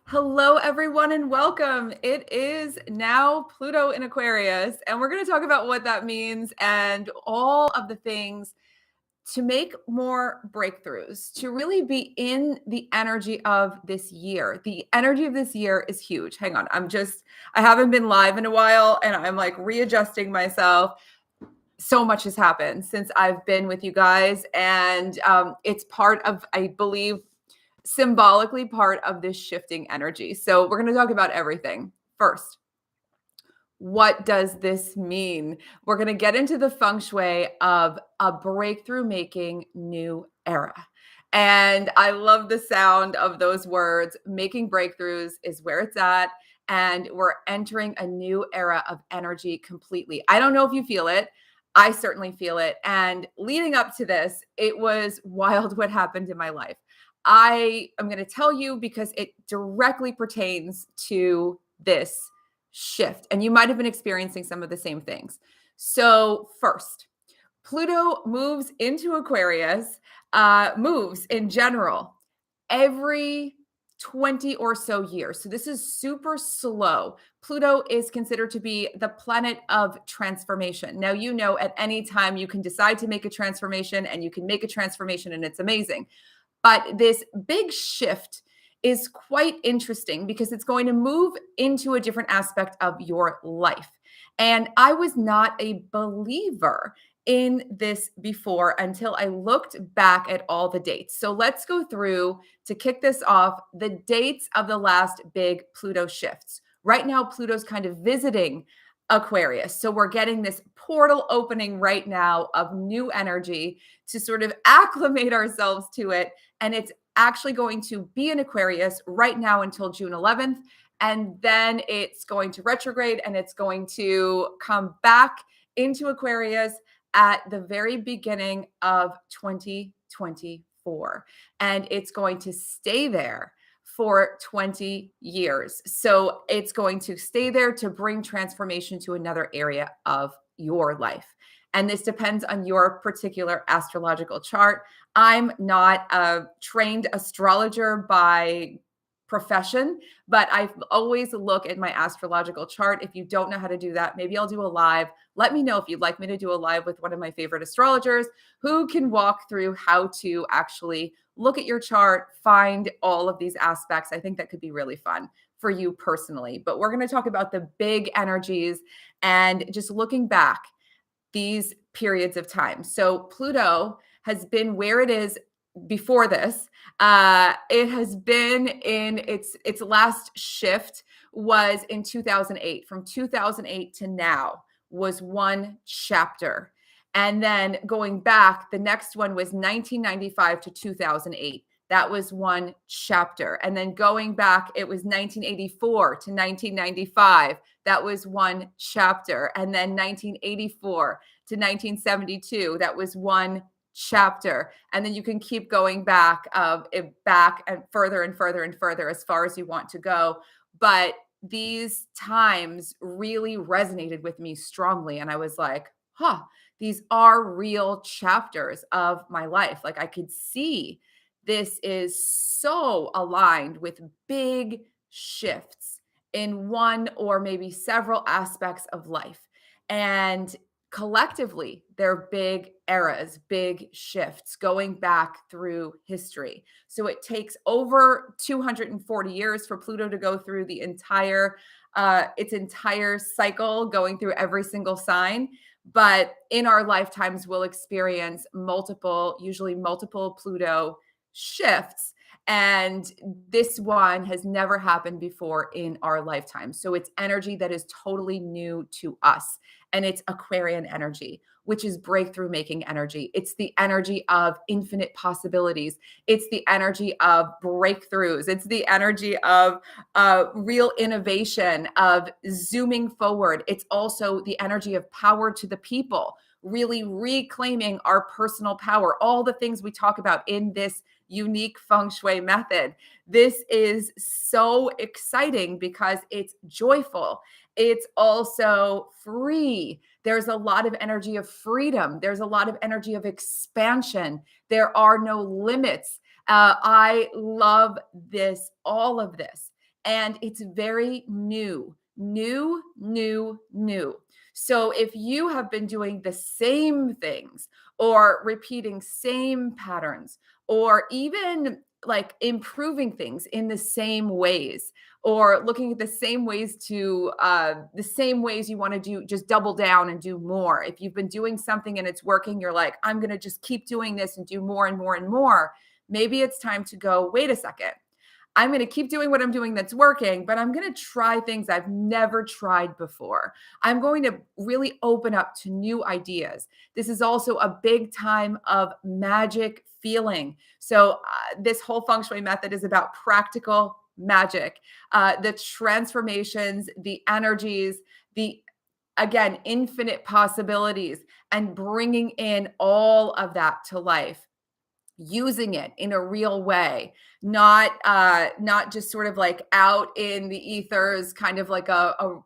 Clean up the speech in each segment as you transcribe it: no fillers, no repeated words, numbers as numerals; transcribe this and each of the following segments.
Hello, everyone, and welcome. It is now Pluto in Aquarius, and we're going to talk about what that means and all of the things to make more breakthroughs, to really be in the energy of this year. The energy of this year is huge. Hang on. I haven't been live in a while, and I'm like readjusting myself. So much has happened since I've been with you guys, and it's part of, I believe, symbolically part of this shifting energy. So we're going to talk about everything. First, what does this mean? We're going to get into the feng shui of a breakthrough making new era. And I love the sound of those words. Making breakthroughs is where it's at. And we're entering a new era of energy completely. I don't know if you feel it. I certainly feel it. And leading up to this, it was wild what happened in my life. I am going to tell you because it directly pertains to this shift. And you might have been experiencing some of the same things. So, first, Pluto moves into Aquarius, moves in general every 20 or so years. So this is super slow. Pluto is considered to be the planet of transformation. Now, you know, at any time you can decide to make a transformation and you can make a transformation and it's amazing. But this big shift is quite interesting because it's going to move into a different aspect of your life. And I was not a believer in this before until I looked back at all the dates. So let's go through, to kick this off, the dates of the last big Pluto shifts. Right now, Pluto's kind of visiting Aquarius. So we're getting this portal opening right now of new energy to sort of acclimate ourselves to it. And it's actually going to be in Aquarius right now until June 11th. And then it's going to retrograde and it's going to come back into Aquarius at the very beginning of 2024. And it's going to stay there for 20 years. So it's going to stay there to bring transformation to another area of your life. And this depends on your particular astrological chart. I'm not a trained astrologer by profession, but I always look at my astrological chart. If you don't know how to do that, maybe I'll do a live. Let me know if you'd like me to do a live with one of my favorite astrologers who can walk through how to actually look at your chart, find all of these aspects. I think that could be really fun for you personally. But we're going to talk about the big energies and just looking back these periods of time. So Pluto has been where it is before this. It has been in its last shift was in 2008. From 2008 to now was one chapter. And then going back, the next one was 1995 to 2008. That was one chapter. And then going back, it was 1984 to 1995. That was one chapter. And then 1984 to 1972. That was one chapter. And then you can keep going back and further and further and further as far as you want to go. But these times really resonated with me strongly. And I was like, these are real chapters of my life. Like I could see this is so aligned with big shifts in one or maybe several aspects of life. And collectively, they're big eras, big shifts going back through history. So it takes over 240 years for Pluto to go through the its entire cycle, going through every single sign. But in our lifetimes, we'll experience usually multiple Pluto shifts. And this one has never happened before in our lifetime. So it's energy that is totally new to us. And it's Aquarian energy, which is breakthrough making energy. It's the energy of infinite possibilities. It's the energy of breakthroughs. It's the energy of real innovation, of zooming forward. It's also the energy of power to the people, really reclaiming our personal power, all the things we talk about in this unique feng shui method. This is so exciting because it's joyful. It's also free. There's a lot of energy of freedom. There's a lot of energy of expansion. There are no limits. I love this, all of this. and it's very new, new, new, new. So if you have been doing the same things or repeating same patterns or even like improving things in the same ways or looking at the same ways you want to do, just double down and do more. If you've been doing something and it's working, you're like, I'm going to just keep doing this and do more and more and more. Maybe it's time to go, wait a second. I'm going to keep doing what I'm doing that's working, but I'm going to try things I've never tried before. I'm going to really open up to new ideas. This is also a big time of magic feeling. So, this whole feng shui method is about practical magic, the transformations, the energies, the again, infinite possibilities, and bringing in all of that to life, using it in a real way, not just sort of like out in the ethers, kind of like a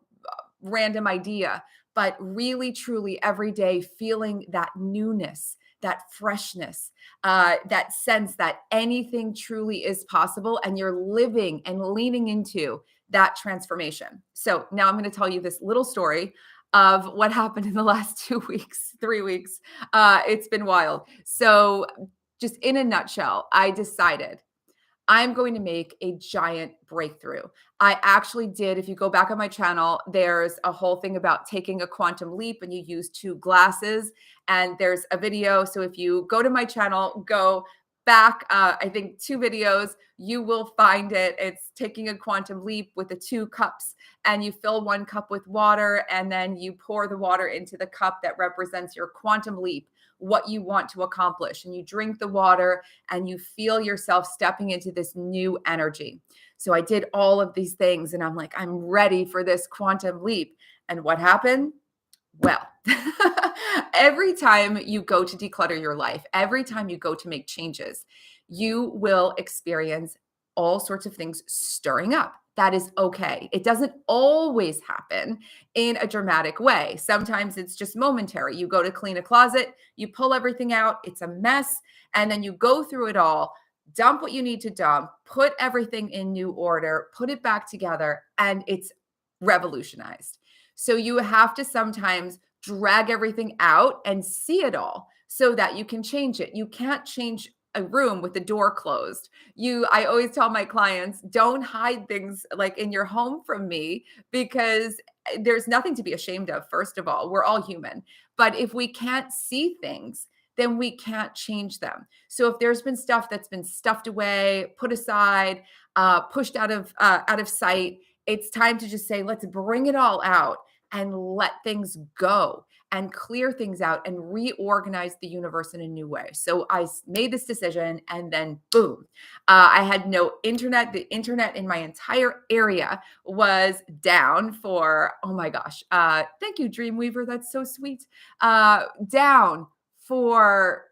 random idea, but really truly every day feeling that newness, that freshness, that sense that anything truly is possible, and you're living and leaning into that transformation. So now I'm going to tell you this little story of what happened in the last 2 weeks, 3 weeks. It's been wild. So just in a nutshell, I decided I'm going to make a giant breakthrough. I actually did. If you go back on my channel, there's a whole thing about taking a quantum leap and you use two glasses. And there's a video. So if you go to my channel, go back, I think 2 videos, you will find it. It's taking a quantum leap with the 2 cups, and you fill 1 cup with water, and then you pour the water into the cup that represents your quantum leap, what you want to accomplish. And you drink the water and you feel yourself stepping into this new energy. So I did all of these things and I'm like, I'm ready for this quantum leap. And what happened? Well, every time you go to declutter your life, every time you go to make changes, you will experience all sorts of things stirring up. That is okay. It doesn't always happen in a dramatic way. Sometimes it's just momentary. You go to clean a closet, you pull everything out, it's a mess, and then you go through it all, dump what you need to dump, put everything in new order, put it back together, and it's revolutionized. So you have to sometimes drag everything out and see it all so that you can change it. You can't change a room with the door closed. I always tell my clients, don't hide things like in your home from me, because there's nothing to be ashamed of. First of all, we're all human. But if we can't see things, then we can't change them. So if there's been stuff that's been stuffed away, put aside, pushed out of sight, it's time to just say, let's bring it all out and let things go and clear things out and reorganize the universe in a new way. So I made this decision, and then boom, I had no internet. The internet in my entire area was down for, oh my gosh, thank you, Dreamweaver. That's so sweet. Down for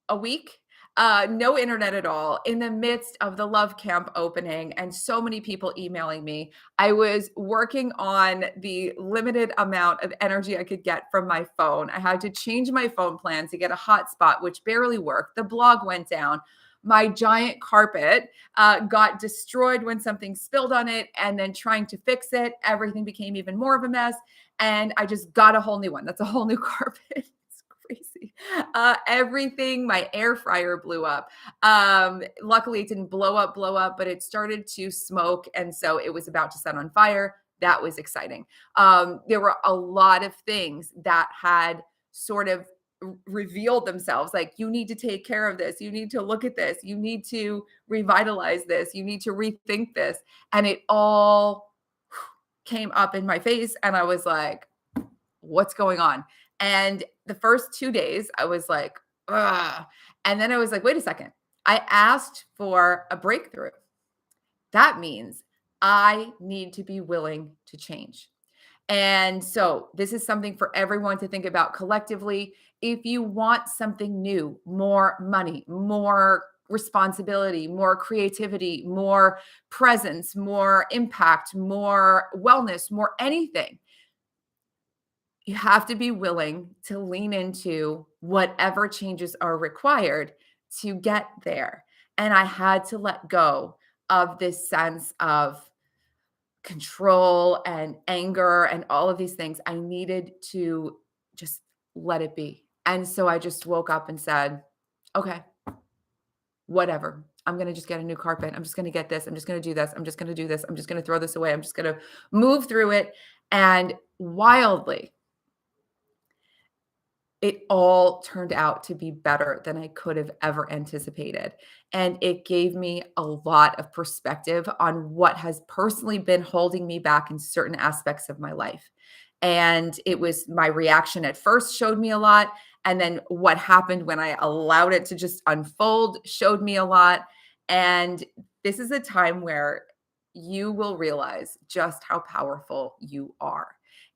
a week, no internet at all, in the midst of the Love Camp opening and so many people emailing me. I was working on the limited amount of energy I could get from my phone. I had to change my phone plan to get a hotspot, which barely worked. The blog went down. My giant carpet got destroyed when something spilled on it, and then trying to fix it, everything became even more of a mess. And I just got a whole new one. That's a whole new carpet. Crazy. Everything, my air fryer blew up. Luckily it didn't blow up, but it started to smoke. And so it was about to set on fire. That was exciting. There were a lot of things that had sort of revealed themselves. Like, you need to take care of this. You need to look at this. You need to revitalize this. You need to rethink this. And it all came up in my face. And I was like, what's going on? And the first 2 days, I was like, ugh. And then I was like, wait a second. I asked for a breakthrough. That means I need to be willing to change. And so this is something for everyone to think about collectively. If you want something new, more money, more responsibility, more creativity, more presence, more impact, more wellness, more anything, you have to be willing to lean into whatever changes are required to get there. And I had to let go of this sense of control and anger and all of these things. I needed to just let it be. And so I just woke up and said, okay, whatever. I'm going to just get a new carpet. I'm just going to get this. I'm just going to do this. I'm just going to do this. I'm just going to throw this away. I'm just going to move through it. And wildly, it all turned out to be better than I could have ever anticipated. And it gave me a lot of perspective on what has personally been holding me back in certain aspects of my life. And it was my reaction at first showed me a lot. And then what happened when I allowed it to just unfold showed me a lot. And this is a time where you will realize just how powerful you are.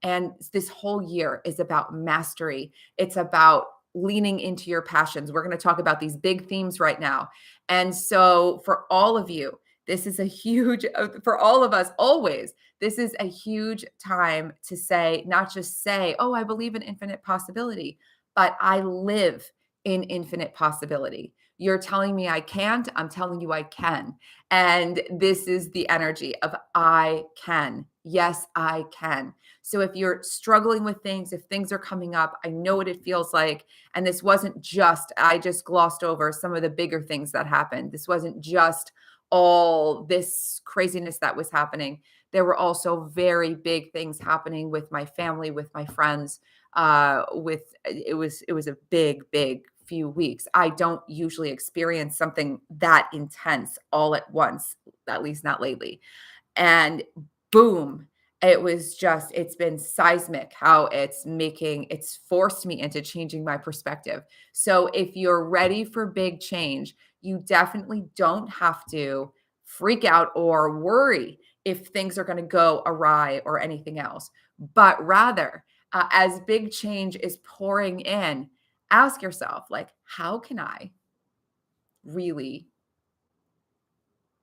And this whole year is about mastery. It's about leaning into your passions. We're going to talk about these big themes right now. And so, for all of you, this is a huge, for all of us, always, this is a huge time to say, not just say, oh, I believe in infinite possibility, but I live in infinite possibility. You're telling me I can't, I'm telling you I can. And this is the energy of I can. Yes, I can. So if you're struggling with things, if things are coming up, I know what it feels like. And this wasn't just, I just glossed over some of the bigger things that happened. This wasn't just all this craziness that was happening. There were also very big things happening with my family, with my friends. It was a big few weeks. I don't usually experience something that intense all at once, at least not lately. And boom, it's been seismic how it's forced me into changing my perspective. So if you're ready for big change, you definitely don't have to freak out or worry if things are going to go awry or anything else, but rather, as big change is pouring in, ask yourself, like, how can I really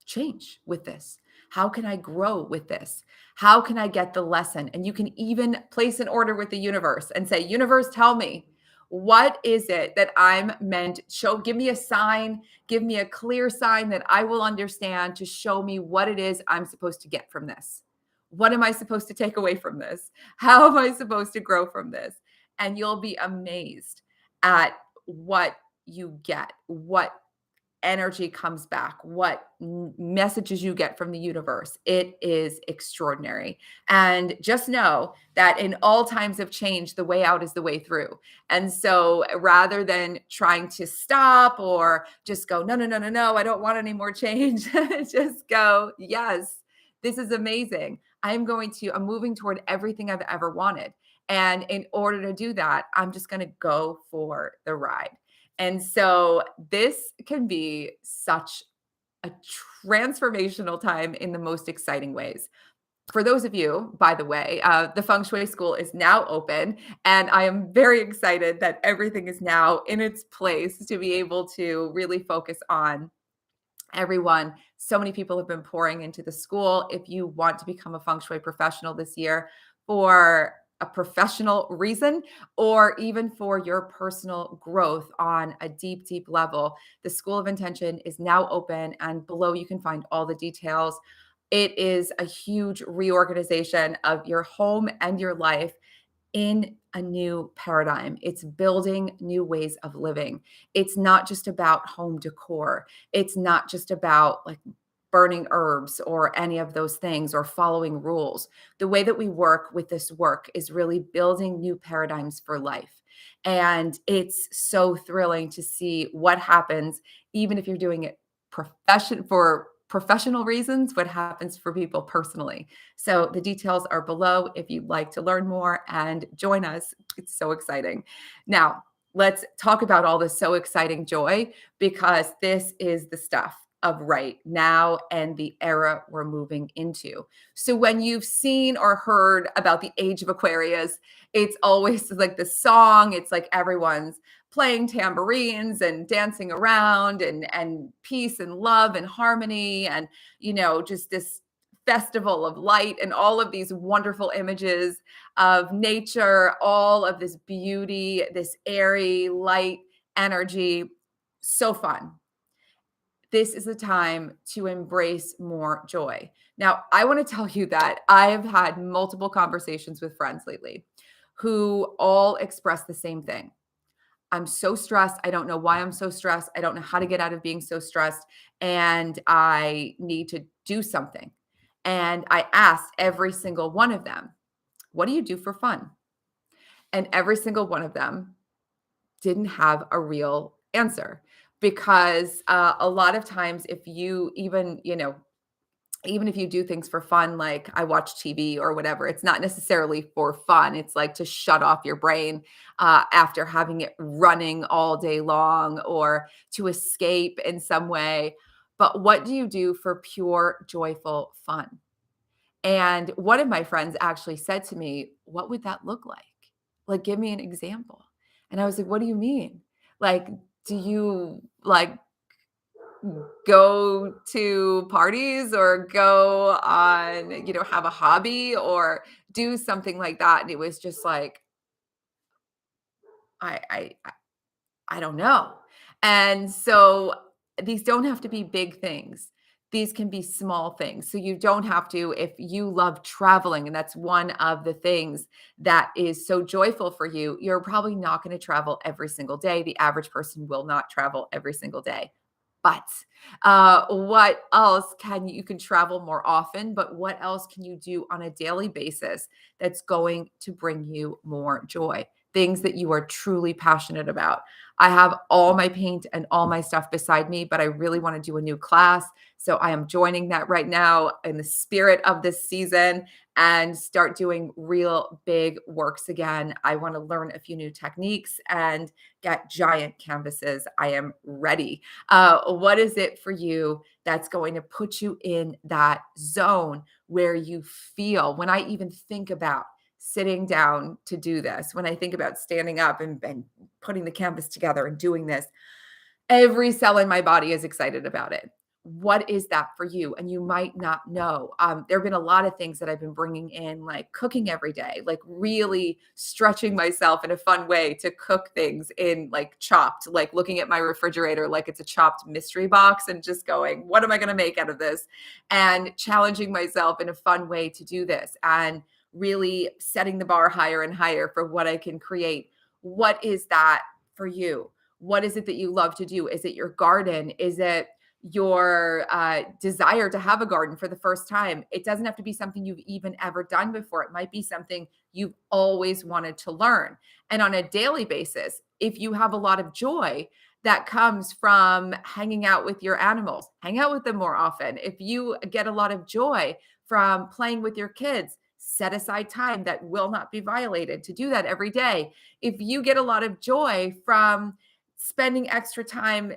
change with this? How can I grow with this? How can I get the lesson? And you can even place an order with the universe and say, universe, tell me, what is it that I'm meant? Give me a sign, give me a clear sign that I will understand to show me what it is I'm supposed to get from this. What am I supposed to take away from this? How am I supposed to grow from this? And you'll be amazed at what you get, what energy comes back, what messages you get from the universe. It is extraordinary. And just know that in all times of change, the way out is the way through. And so rather than trying to stop or just go, no, no, no, no, no, I don't want any more change, just go, yes, this is amazing. I'm moving toward everything I've ever wanted. And in order to do that, I'm just going to go for the ride. And so this can be such a transformational time in the most exciting ways. For those of you, by the way, the Feng Shui School is now open, and I am very excited that everything is now in its place to be able to really focus on everyone. So many people have been pouring into the school. If you want to become a Feng Shui professional this year for a professional reason, or even for your personal growth on a deep level, the School of Intention is now open, and below you can find all the details. It is a huge reorganization of your home and your life in a new paradigm. It's building new ways of living. It's not just about home decor. It's not just about like burning herbs or any of those things or following rules. The way that we work with this work is really building new paradigms for life. And it's so thrilling to see what happens, even if you're doing it for professional reasons, what happens for people personally. So the details are below if you'd like to learn more and join us. It's so exciting. Now, let's talk about all this so exciting joy, because this is the stuff of right now and the era we're moving into. So when you've seen or heard about the age of Aquarius, it's always like the song, it's like everyone's playing tambourines and dancing around and peace and love and harmony and just this festival of light and all of these wonderful images of nature, all of this beauty, this airy light energy. So fun. this is the time to embrace more joy. Now, I want to tell you that I've had multiple conversations with friends lately who all express the same thing. I'm so stressed. I don't know why I'm so stressed. I don't know how to get out of being so stressed. And I need to do something. And I asked every single one of them, what do you do for fun? And every single one of them didn't have a real answer because a lot of times, if you even, even if you do things for fun, like I watch TV or whatever, it's not necessarily for fun. It's like to shut off your brain after having it running all day long or to escape in some way. But what do you do for pure, joyful fun? And one of my friends actually said to me, "What would that look like? Like, give me an example." And I was like, "What do you mean? Like, do you like go to parties or go on, have a hobby or do something like that?" And it was just like, I don't know. And so these don't have to be big things. These can be small things. So you don't have to, if you love traveling, and that's one of the things that is so joyful for you, you're probably not going to travel every single day. The average person will not travel every single day. But what else you can travel more often, but what else can you do on a daily basis that's going to bring you more joy? Things that you are truly passionate about. I have all my paint and all my stuff beside me, but I really want to do a new class. So I am joining that right now in the spirit of this season and start doing real big works again. I want to learn a few new techniques and get giant canvases. I am ready. What is it for you that's going to put you in that zone where you feel, when I even think about sitting down to do this, when I think about standing up and putting the canvas together and doing this, every cell in my body is excited about it. What is that for you? And you might not know. There have been a lot of things that I've been bringing in, like cooking every day, like really stretching myself in a fun way to cook things in like chopped, like looking at my refrigerator like it's a chopped mystery box and just going, what am I going to make out of this? And challenging myself in a fun way to do this and really setting the bar higher and higher for what I can create. What is that for you? What is it that you love to do? Is it your garden? Is it your desire to have a garden for the first time? It doesn't have to be something you've even ever done before. It might be something you've always wanted to learn. And on a daily basis, if you have a lot of joy that comes from hanging out with your animals, hang out with them more often. If you get a lot of joy from playing with your kids, set aside time that will not be violated to do that every day. If you get a lot of joy from spending extra time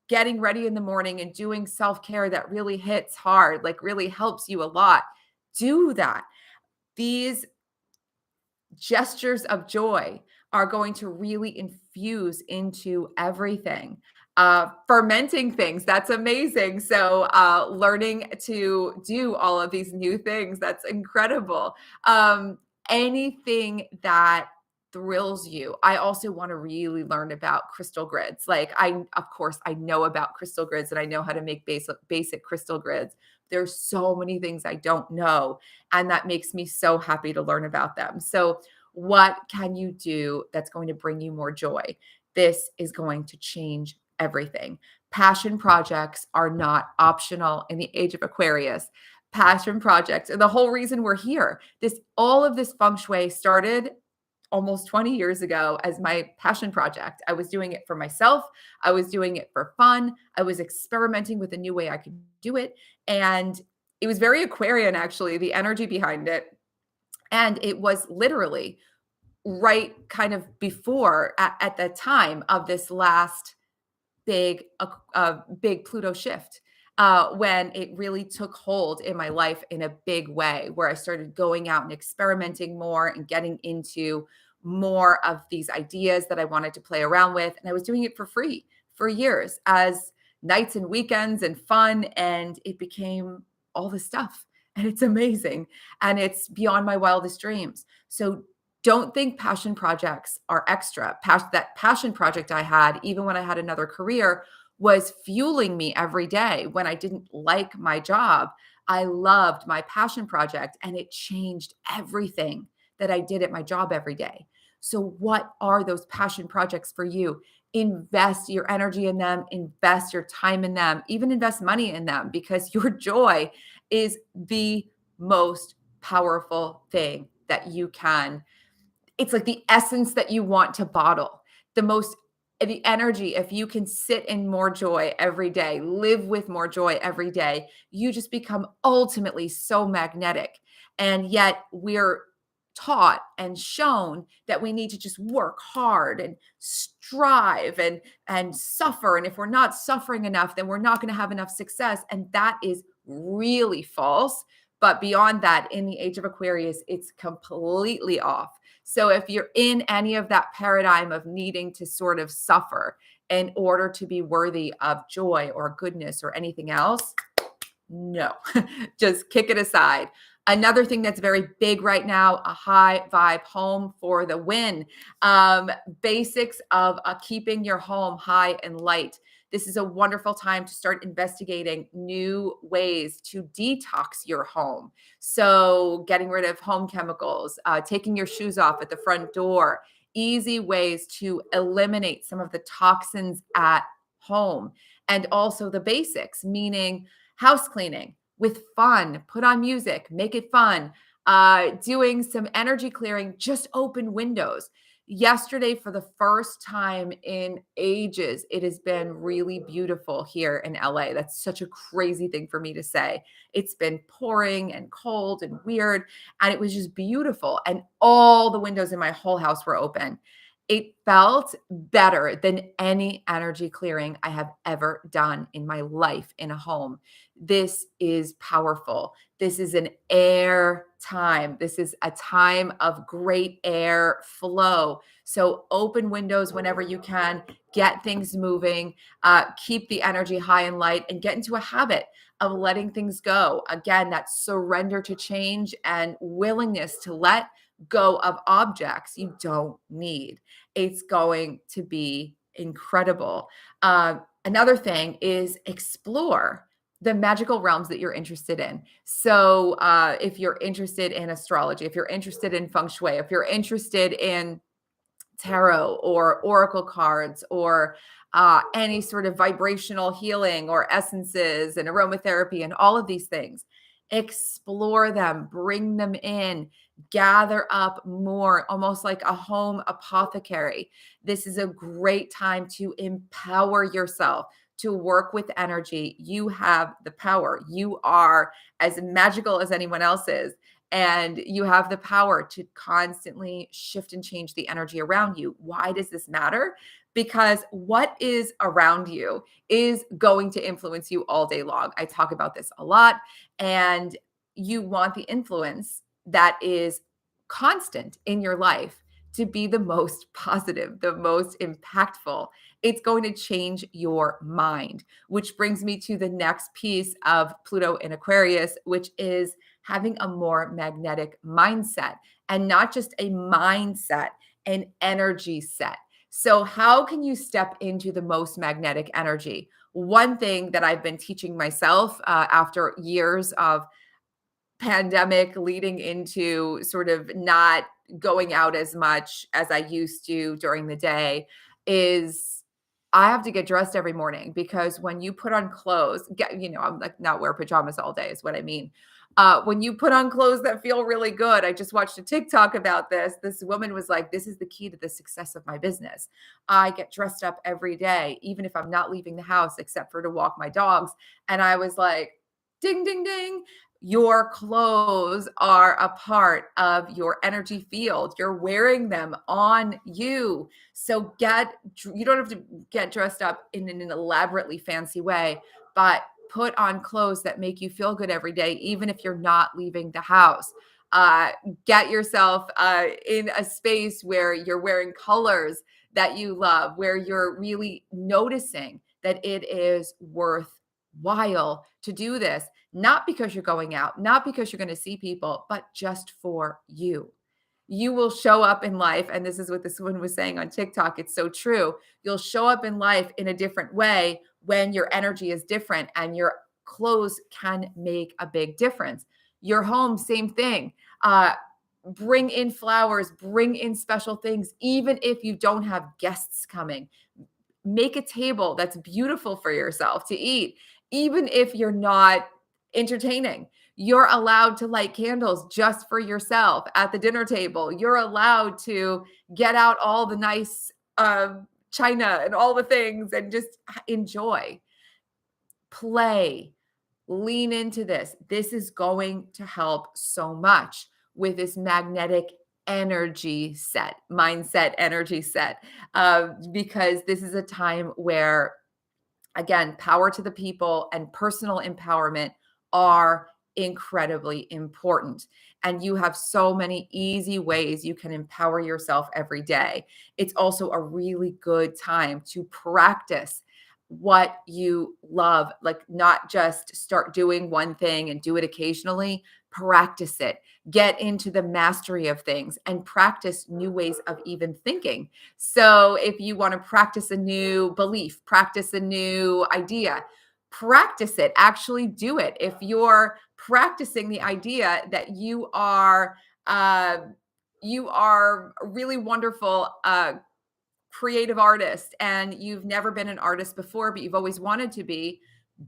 getting ready in the morning and doing self-care that really hits hard, like really helps you a lot, do that. These gestures of joy are going to really infuse into everything. Fermenting things, that's amazing. So, learning to do all of these new things, that's incredible. Anything that thrills you. I also want to really learn about crystal grids. Like of course, I know about crystal grids and I know how to make basic crystal grids. There's so many things I don't know, and that makes me so happy to learn about them. So, what can you do that's going to bring you more joy? This is going to change everything. Passion projects are not optional in the age of Aquarius. Passion projects are the whole reason we're here. All of this feng shui started almost 20 years ago as my passion project. I was doing it for myself. I was doing it for fun. I was experimenting with a new way I could do it. And it was very Aquarian, actually, the energy behind it. And it was literally right kind of before at the time of this last big Pluto shift, when it really took hold in my life in a big way, where I started going out and experimenting more and getting into more of these ideas that I wanted to play around with. And I was doing it for free for years as nights and weekends and fun. And it became all this stuff. And it's amazing. And it's beyond my wildest dreams. So don't think passion projects are extra. That passion project I had, even when I had another career, was fueling me every day when I didn't like my job. I loved my passion project and it changed everything that I did at my job every day. So, what are those passion projects for you? Invest your energy in them, invest your time in them, even invest money in them because your joy is the most powerful thing that you can. It's like the essence that you want to bottle. The most the energy, if you can sit in more joy every day, live with more joy every day, you just become ultimately so magnetic. And yet we're taught and shown that we need to just work hard and strive and suffer, and if we're not suffering enough then we're not going to have enough success, and that is really false. But beyond that, in the age of Aquarius, it's completely off. So if you're in any of that paradigm of needing to sort of suffer in order to be worthy of joy or goodness or anything else, no, just kick it aside. Another thing that's very big right now, a high vibe home for the win. Basics of keeping your home high and light. This is a wonderful time to start investigating new ways to detox your home. So, getting rid of home chemicals, taking your shoes off at the front door, easy ways to eliminate some of the toxins at home. And also the basics, meaning house cleaning with fun, put on music, make it fun, doing some energy clearing, just open windows. Yesterday, for the first time in ages, it has been really beautiful here in LA. That's such a crazy thing for me to say. It's been pouring and cold and weird, and it was just beautiful. And all the windows in my whole house were open. It felt better than any energy clearing I have ever done in my life in a home. This is powerful. This is an air time. This is a time of great air flow. So open windows whenever you can, get things moving, keep the energy high and light, and get into a habit of letting things go. Again, that surrender to change and willingness to let go of objects you don't need. It's going to be incredible. Another thing is explore the magical realms that you're interested in. So, if you're interested in astrology, if you're interested in Feng Shui, if you're interested in tarot or oracle cards or any sort of vibrational healing or essences and aromatherapy and all of these things, explore them, bring them in, gather up more, almost like a home apothecary. This is a great time to empower yourself to work with energy. You have the power. You are as magical as anyone else is, and you have the power to constantly shift and change the energy around you. Why does this matter? Because what is around you is going to influence you all day long. I talk about this a lot, and you want the influence that is constant in your life to be the most positive, the most impactful. It's going to change your mind, which brings me to the next piece of Pluto in Aquarius, which is having a more magnetic mindset, and not just a mindset, an energy set. So, how can you step into the most magnetic energy? One thing that I've been teaching myself after years of pandemic leading into sort of not going out as much as I used to during the day is I have to get dressed every morning, because when you put on clothes, I'm like not wear pajamas all day is what I mean. When you put on clothes that feel really good, I just watched a TikTok about this. This woman was like, "This is the key to the success of my business. I get dressed up every day, even if I'm not leaving the house except for to walk my dogs." And I was like, "Ding, ding, ding." Your clothes are a part of your energy field. You're wearing them on you. So you don't have to get dressed up in an elaborately fancy way, but put on clothes that make you feel good every day, even if you're not leaving the house. Get yourself in a space where you're wearing colors that you love, where you're really noticing that it is worthwhile to do this, not because you're going out, not because you're going to see people, but just for you. You will show up in life, and this is what this woman was saying on TikTok. It's so true. You'll show up in life in a different way when your energy is different, and your clothes can make a big difference. Your home, same thing. Bring in flowers, bring in special things, even if you don't have guests coming. Make a table that's beautiful for yourself to eat, even if you're not entertaining. You're allowed to light candles just for yourself at the dinner table. You're allowed to get out all the nice china and all the things and just enjoy, play, lean into this. This is going to help so much with this magnetic energy set, mindset, energy set, because this is a time where, again, power to the people and personal empowerment are incredibly important. And you have so many easy ways you can empower yourself every day. It's also a really good time to practice what you love, like not just start doing one thing and do it occasionally. Practice it, get into the mastery of things, and practice new ways of even thinking. So if you want to practice a new belief, practice a new idea, practice it, actually do it. If you're practicing the idea that you are a really wonderful creative artist and you've never been an artist before, but you've always wanted to be,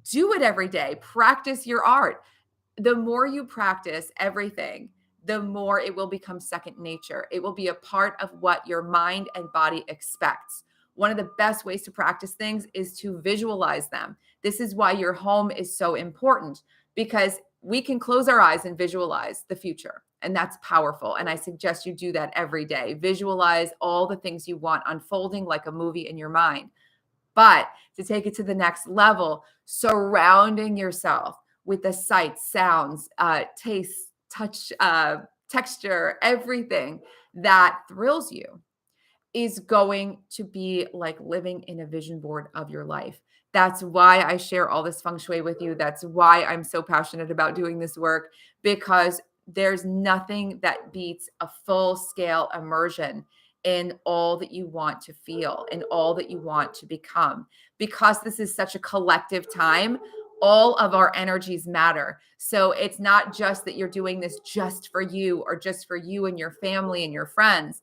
do it every day. Practice your art. The more you practice everything, the more it will become second nature. It will be a part of what your mind and body expects. One of the best ways to practice things is to visualize them. This is why your home is so important, because we can close our eyes and visualize the future. And that's powerful. And I suggest you do that every day. Visualize all the things you want unfolding like a movie in your mind. But to take it to the next level, surrounding yourself with the sights, sounds, tastes, touch, texture, everything that thrills you is going to be like living in a vision board of your life. That's why I share all this feng shui with you. That's why I'm so passionate about doing this work, because there's nothing that beats a full scale immersion in all that you want to feel and all that you want to become. Because this is such a collective time, all of our energies matter. So it's not just that you're doing this just for you or just for you and your family and your friends.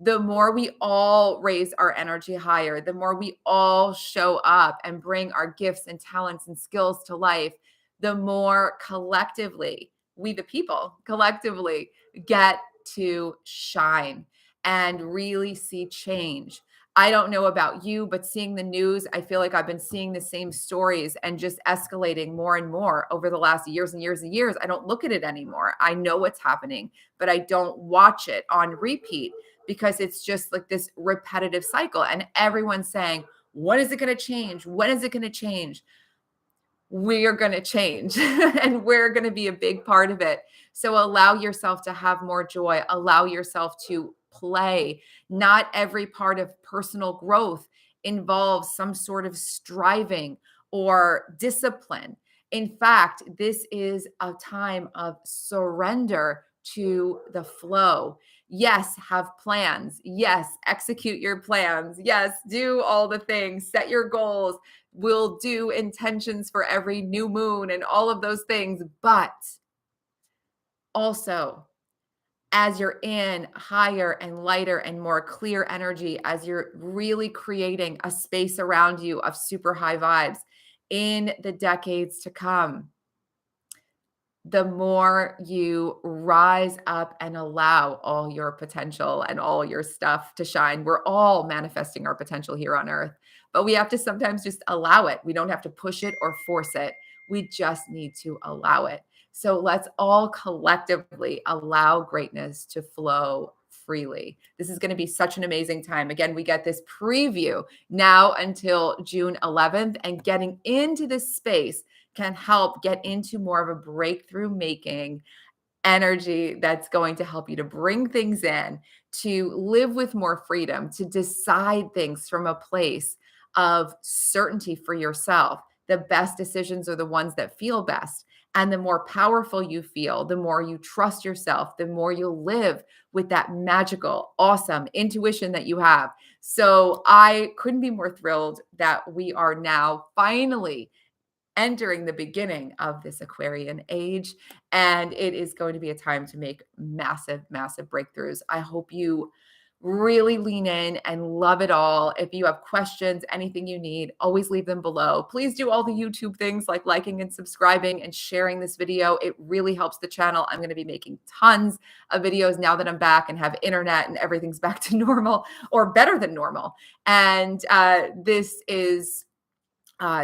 The more we all raise our energy higher, the more we all show up and bring our gifts and talents and skills to life, the more collectively, we the people collectively get to shine and really see change. I don't know about you, but seeing the news, I feel like I've been seeing the same stories and just escalating more and more over the last years and years and years. I don't look at it anymore. I know what's happening, but I don't watch it on repeat because it's just like this repetitive cycle. And everyone's saying, when is it going to change? When is it going to change? We're going to change and we're going to be a big part of it. So allow yourself to have more joy. Allow yourself to play. Not every part of personal growth involves some sort of striving or discipline. In fact, this is a time of surrender to the flow. Yes, have plans. Yes, execute your plans. Yes, do all the things, set your goals. We'll do intentions for every new moon and all of those things. But also, as you're in higher and lighter and more clear energy, as you're really creating a space around you of super high vibes in the decades to come, the more you rise up and allow all your potential and all your stuff to shine. We're all manifesting our potential here on earth, but we have to sometimes just allow it. We don't have to push it or force it. We just need to allow it. So let's all collectively allow greatness to flow freely. This is going to be such an amazing time. Again, we get this preview now until June 11th, and getting into this space can help get into more of a breakthrough making energy that's going to help you to bring things in, to live with more freedom, to decide things from a place of certainty for yourself. The best decisions are the ones that feel best. And the more powerful you feel, the more you trust yourself, the more you'll live with that magical, awesome intuition that you have. So I couldn't be more thrilled that we are now finally entering the beginning of this Aquarian age. And it is going to be a time to make massive, massive breakthroughs. I hope you really lean in and love it all. If you have questions, anything you need, always leave them below. Please do all the YouTube things like liking and subscribing and sharing this video. It really helps the channel. I'm going to be making tons of videos now that I'm back and have internet and everything's back to normal or better than normal. And this is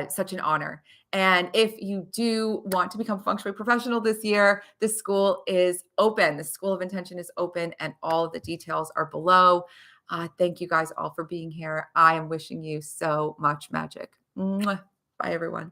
such an honor. And if you do want to become Feng Shui professional this year, the school is open. The School of Intention is open, and all of the details are below. Thank you guys all for being here. I am wishing you so much magic. Mwah. Bye, everyone.